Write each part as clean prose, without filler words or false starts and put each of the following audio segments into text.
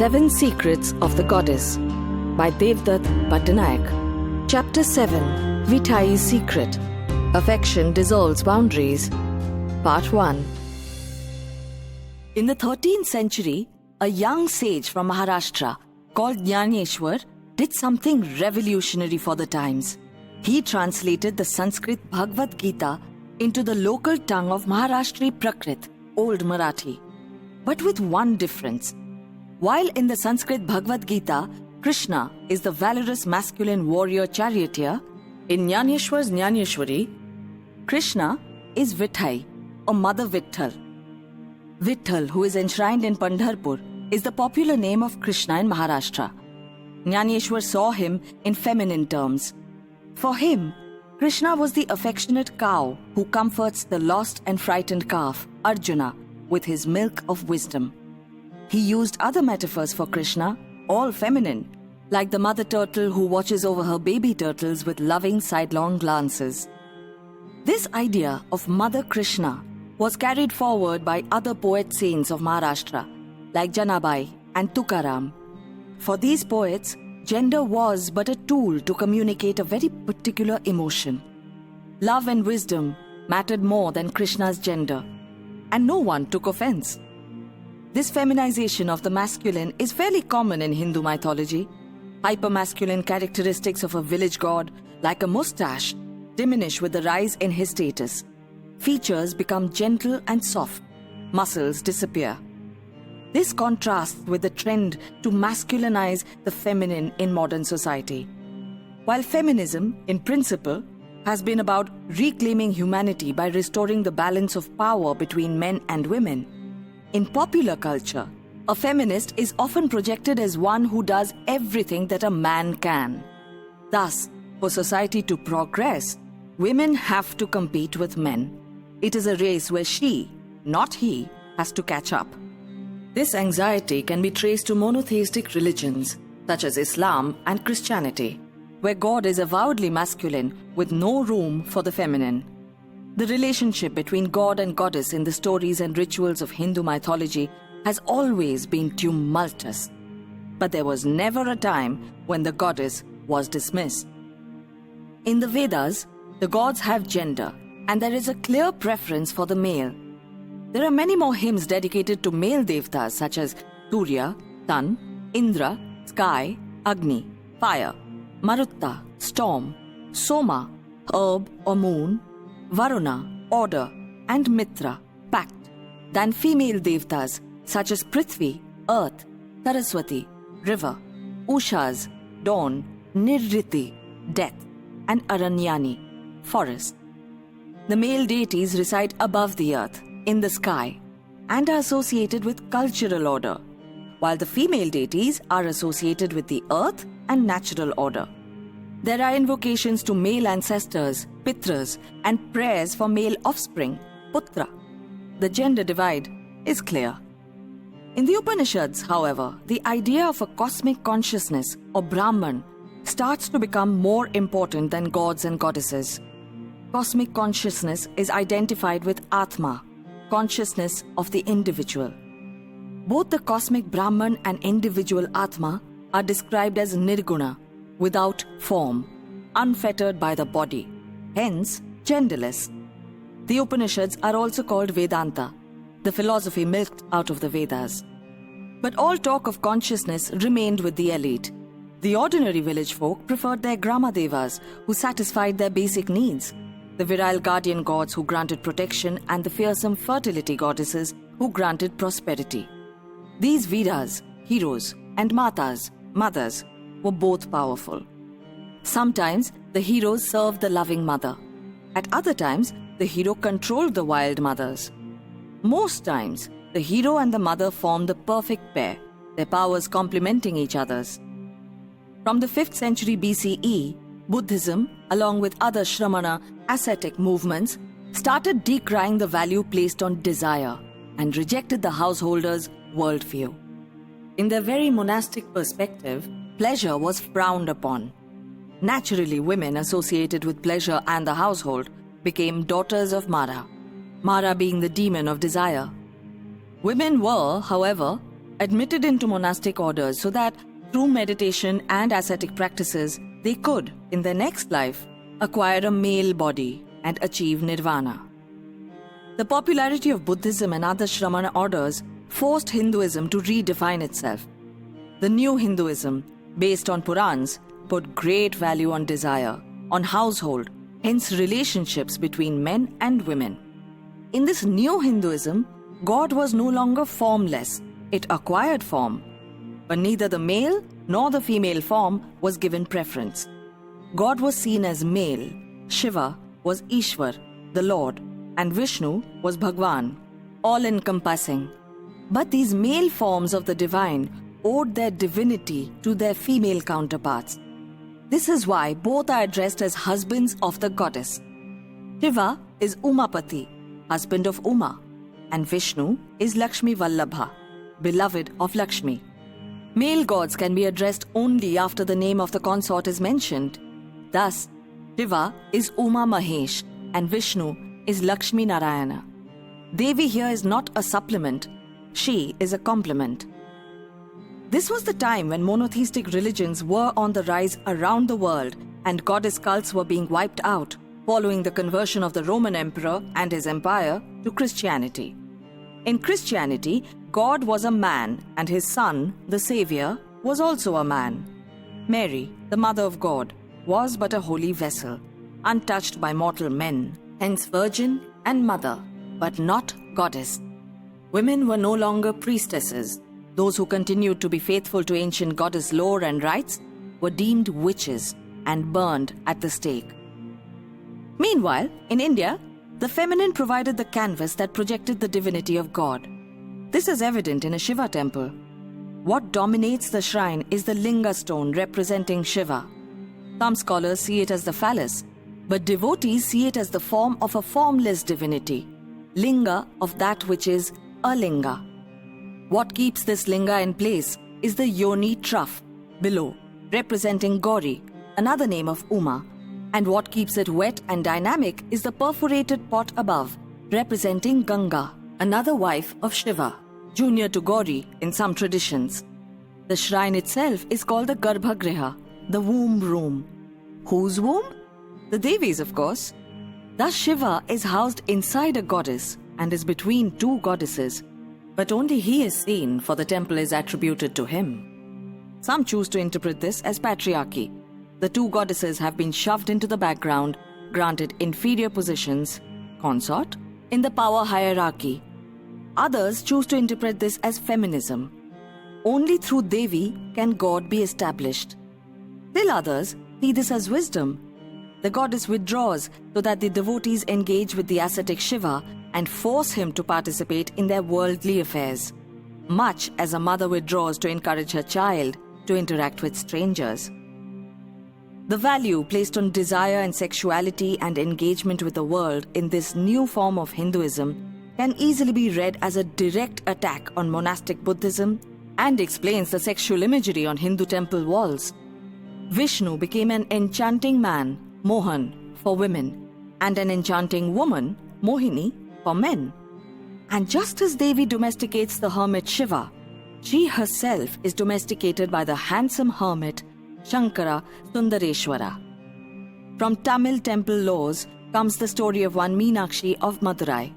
7 Secrets of the Goddess by Devdutt Pattanaik. Chapter 7 Vitthai's Secret. Affection Dissolves Boundaries. Part 1. In the 13th century, a young sage from Maharashtra called Jnaneshwar did something revolutionary for the times. He translated the Sanskrit Bhagavad Gita into the local tongue of Maharashtri Prakrit, Old Marathi. But with one difference. While in the Sanskrit Bhagavad Gita, Krishna is the valorous masculine warrior charioteer, in Jnaneshwar's Jnaneshwari, Krishna is Vitthai, or Mother Vitthal. Vitthal, who is enshrined in Pandharpur, is the popular name of Krishna in Maharashtra. Jnaneshwar saw him in feminine terms. For him, Krishna was the affectionate cow who comforts the lost and frightened calf, Arjuna, with his milk of wisdom. He used other metaphors for Krishna, all feminine, like the mother turtle who watches over her baby turtles with loving sidelong glances. This idea of Mother Krishna was carried forward by other poet saints of Maharashtra, like Janabai and Tukaram. For these poets, gender was but a tool to communicate a very particular emotion. Love and wisdom mattered more than Krishna's gender, and no one took offense. This feminization of the masculine is fairly common in Hindu mythology. Hypermasculine characteristics of a village god, like a mustache, diminish with the rise in his status. Features become gentle and soft. Muscles disappear. This contrasts with the trend to masculinize the feminine in modern society. While feminism, in principle, has been about reclaiming humanity by restoring the balance of power between men and women, in popular culture, a feminist is often projected as one who does everything that a man can. Thus, for society to progress, women have to compete with men. It is a race where she, not he, has to catch up. This anxiety can be traced to monotheistic religions, such as Islam and Christianity, where God is avowedly masculine with no room for the feminine. The relationship between God and goddess in the stories and rituals of Hindu mythology has always been tumultuous. But there was never a time when the goddess was dismissed. In the Vedas, the gods have gender, and there is a clear preference for the male. There are many more hymns dedicated to male devtas such as Surya, sun, Indra, sky, Agni, fire, Marutta, storm, Soma, herb or moon, Varuna, order, and Mitra, pact, than female devtas such as Prithvi, earth, Saraswati, river, Ushas, dawn, Nirriti, death, and Aranyani, forest. The male deities reside above the earth, in the sky, and are associated with cultural order, while the female deities are associated with the earth and natural order. There are invocations to male ancestors, Pitras, and prayers for male offspring, Putra. The gender divide is clear. In the Upanishads, however, the idea of a cosmic consciousness, or Brahman, starts to become more important than gods and goddesses. Cosmic consciousness is identified with Atma, consciousness of the individual. Both the cosmic Brahman and individual Atma are described as Nirguna, without form, unfettered by the body, hence genderless. The Upanishads are also called Vedanta, the philosophy milked out of the Vedas. But all talk of consciousness remained with the elite. The ordinary village folk preferred their Grama Devas, who satisfied their basic needs, the virile guardian gods who granted protection, and the fearsome fertility goddesses who granted prosperity. These Vedas, heroes, and Matas, mothers, were both powerful. Sometimes the heroes served the loving mother. At other times, the hero controlled the wild mothers. Most times, the hero and the mother formed the perfect pair, their powers complementing each other's. From the 5th century BCE, Buddhism, along with other Shramana ascetic movements, started decrying the value placed on desire and rejected the householder's worldview. In their very monastic perspective, pleasure was frowned upon. Naturally, women associated with pleasure and the household became daughters of Mara, Mara being the demon of desire. Women were, however, admitted into monastic orders so that through meditation and ascetic practices, they could, in their next life, acquire a male body and achieve nirvana. The popularity of Buddhism and other Shramana orders forced Hinduism to redefine itself. The new Hinduism, based on Purans, put great value on desire, on household, hence relationships between men and women. In this new Hinduism, God was no longer formless, it acquired form. But neither the male nor the female form was given preference. God was seen as male, Shiva was Ishwar, the Lord, and Vishnu was Bhagwan, all-encompassing. But these male forms of the divine owed their divinity to their female counterparts. This is why both are addressed as husbands of the goddess. Shiva is Umapati, husband of Uma, and Vishnu is Lakshmi Vallabha, beloved of Lakshmi. Male gods can be addressed only after the name of the consort is mentioned. Thus, Shiva is Uma Mahesh and Vishnu is Lakshmi Narayana. Devi here is not a supplement, she is a complement. This was the time when monotheistic religions were on the rise around the world and goddess cults were being wiped out, following the conversion of the Roman emperor and his empire to Christianity. In Christianity, God was a man and his son, the Savior, was also a man. Mary, the mother of God, was but a holy vessel, untouched by mortal men, hence virgin and mother, but not goddess. Women were no longer priestesses. Those who continued to be faithful to ancient goddess lore and rites were deemed witches and burned at the stake. Meanwhile, in India, the feminine provided the canvas that projected the divinity of God. This is evident in a Shiva temple. What dominates the shrine is the linga stone representing Shiva. Some scholars see it as the phallus, but devotees see it as the form of a formless divinity, linga of that which is a linga. What keeps this linga in place is the yoni trough below, representing Gauri, another name of Uma, and what keeps it wet and dynamic is the perforated pot above, representing Ganga, another wife of Shiva, junior to Gauri in some traditions. The shrine itself is called the Garbhagriha, the womb room. Whose womb? The Devi's, of course. Thus Shiva is housed inside a goddess and is between two goddesses, but only he is seen, for the temple is attributed to him. Some choose to interpret this as patriarchy. The two goddesses have been shoved into the background, granted inferior positions, consort, in the power hierarchy. Others choose to interpret this as feminism. Only through Devi can God be established. Still others see this as wisdom. The goddess withdraws so that the devotees engage with the ascetic Shiva and force him to participate in their worldly affairs, much as a mother withdraws to encourage her child to interact with strangers. The value placed on desire and sexuality and engagement with the world in this new form of Hinduism can easily be read as a direct attack on monastic Buddhism and explains the sexual imagery on Hindu temple walls. Vishnu became an enchanting man, Mohan, for women, and an enchanting woman, Mohini, for men. And just as Devi domesticates the hermit Shiva, she herself is domesticated by the handsome hermit Shankara Sundareshwara. From Tamil temple laws comes the story of one Meenakshi of Madurai,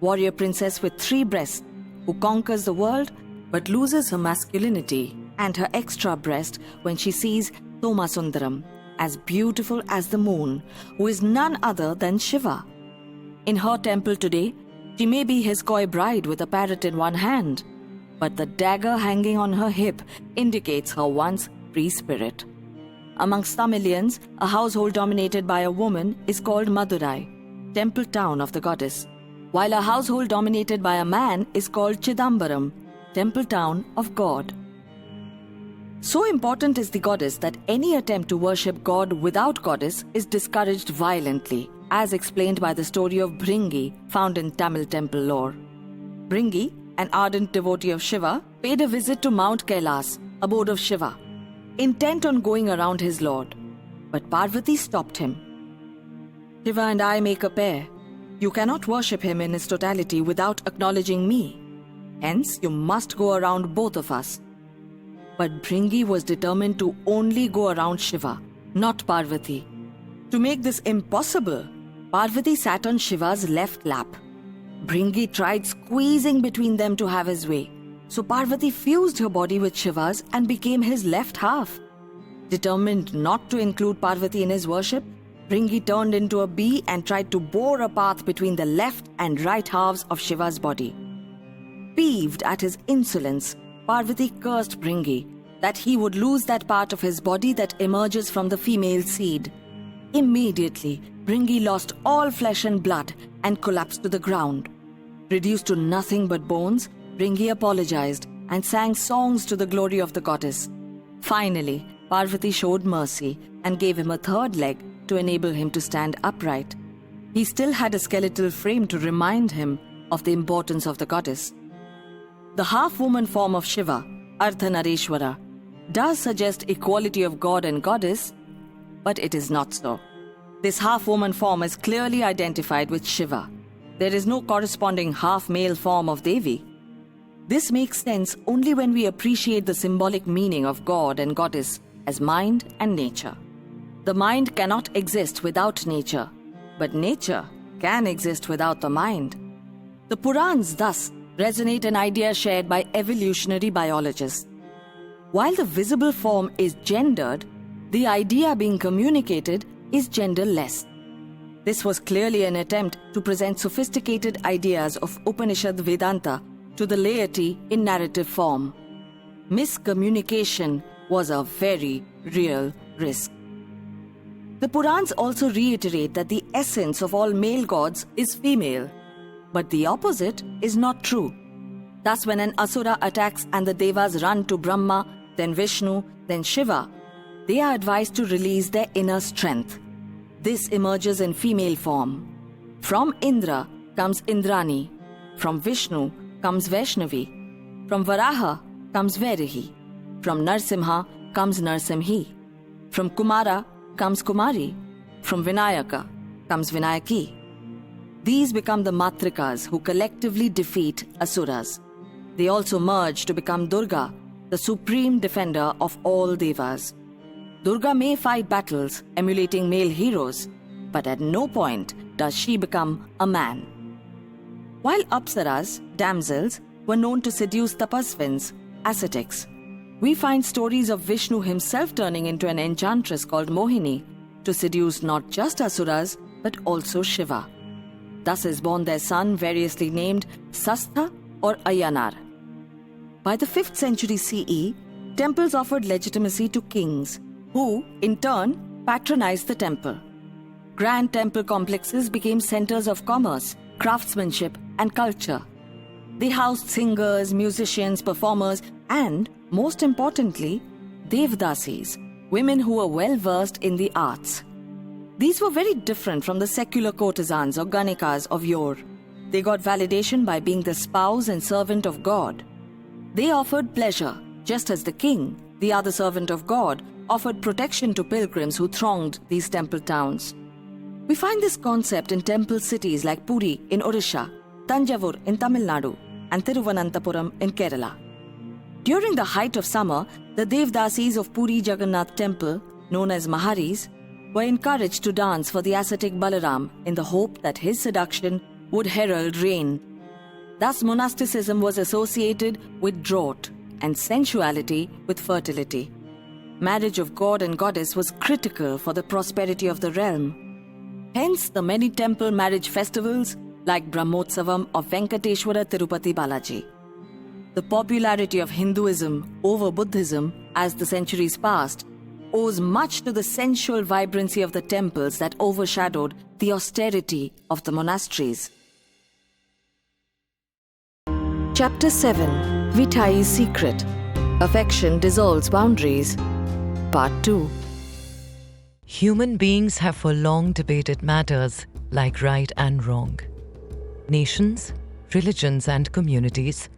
warrior princess with 3 breasts, who conquers the world but loses her masculinity and her extra breast when she sees Somasundaram, as beautiful as the moon, who is none other than Shiva. In her temple today, she may be his coy bride with a parrot in one hand, but the dagger hanging on her hip indicates her once free spirit. Amongst Tamilians, a household dominated by a woman is called Madurai, temple town of the goddess, while a household dominated by a man is called Chidambaram, temple town of God. So important is the goddess that any attempt to worship God without goddess is discouraged violently, as explained by the story of Bhringi found in Tamil temple lore. Bhringi, an ardent devotee of Shiva, paid a visit to Mount Kailas, abode of Shiva, intent on going around his lord. But Parvati stopped him. Shiva and I make a pair. You cannot worship him in his totality without acknowledging me. Hence, you must go around both of us. But Bhringi was determined to only go around Shiva, not Parvati. To make this impossible, Parvati sat on Shiva's left lap. Bhringi tried squeezing between them to have his way, so Parvati fused her body with Shiva's and became his left half. Determined not to include Parvati in his worship, Bhringi turned into a bee and tried to bore a path between the left and right halves of Shiva's body. Peeved at his insolence, Parvati cursed Bhringi that he would lose that part of his body that emerges from the female seed. Immediately, Bhringi lost all flesh and blood and collapsed to the ground. Reduced to nothing but bones, Bhringi apologized and sang songs to the glory of the goddess. Finally, Parvati showed mercy and gave him a third leg to enable him to stand upright. He still had a skeletal frame to remind him of the importance of the goddess. The half-woman form of Shiva, Ardhanarishwara, does suggest equality of god and goddess, but it is not so. This half-woman form is clearly identified with Shiva. There is no corresponding half-male form of Devi. This makes sense only when we appreciate the symbolic meaning of god and goddess as mind and nature. The mind cannot exist without nature, but nature can exist without the mind. The Purans thus resonate an idea shared by evolutionary biologists. While the visible form is gendered, the idea being communicated is genderless. This was clearly an attempt to present sophisticated ideas of Upanishad Vedanta to the laity in narrative form. Miscommunication was a very real risk. The Purans also reiterate that the essence of all male gods is female, but the opposite is not true. Thus, when an Asura attacks and the Devas run to Brahma, then Vishnu, then Shiva, they are advised to release their inner strength. This emerges in female form. From Indra comes Indrani, from Vishnu comes Vaishnavi, from Varaha comes Vairahi, from Narsimha comes Narsimhi, from Kumara comes Kumari, from Vinayaka comes Vinayaki. These become the Matrikas who collectively defeat Asuras. They also merge to become Durga, the supreme defender of all Devas. Durga may fight battles emulating male heroes, but at no point does she become a man. While Apsaras, damsels, were known to seduce tapasvins, ascetics, we find stories of Vishnu himself turning into an enchantress called Mohini to seduce not just Asuras but also Shiva. Thus is born their son, variously named Sastha or Ayanar. By the 5th century CE, temples offered legitimacy to kings, who, in turn, patronized the temple. Grand temple complexes became centers of commerce, craftsmanship, and culture. They housed singers, musicians, performers, and, most importantly, Devdasis, women who were well-versed in the arts. These were very different from the secular courtesans or ganikas of yore. They got validation by being the spouse and servant of God. They offered pleasure, just as the king, the other servant of God, offered protection to pilgrims who thronged these temple towns. We find this concept in temple cities like Puri in Odisha, Tanjavur in Tamil Nadu, and Thiruvananthapuram in Kerala. During the height of summer, the Devdasis of Puri Jagannath temple, known as Maharis, were encouraged to dance for the ascetic Balaram in the hope that his seduction would herald rain. Thus, monasticism was associated with drought and sensuality with fertility. Marriage of god and goddess was critical for the prosperity of the realm. Hence, the many temple marriage festivals like Brahmotsavam of Venkateshwara Tirupati Balaji. The popularity of Hinduism over Buddhism as the centuries passed owes much to the sensual vibrancy of the temples that overshadowed the austerity of the monasteries. Chapter 7 Vitthai's Secret. Affection Dissolves Boundaries. Part 2. Human beings have for long debated matters like right and wrong. Nations, religions, and communities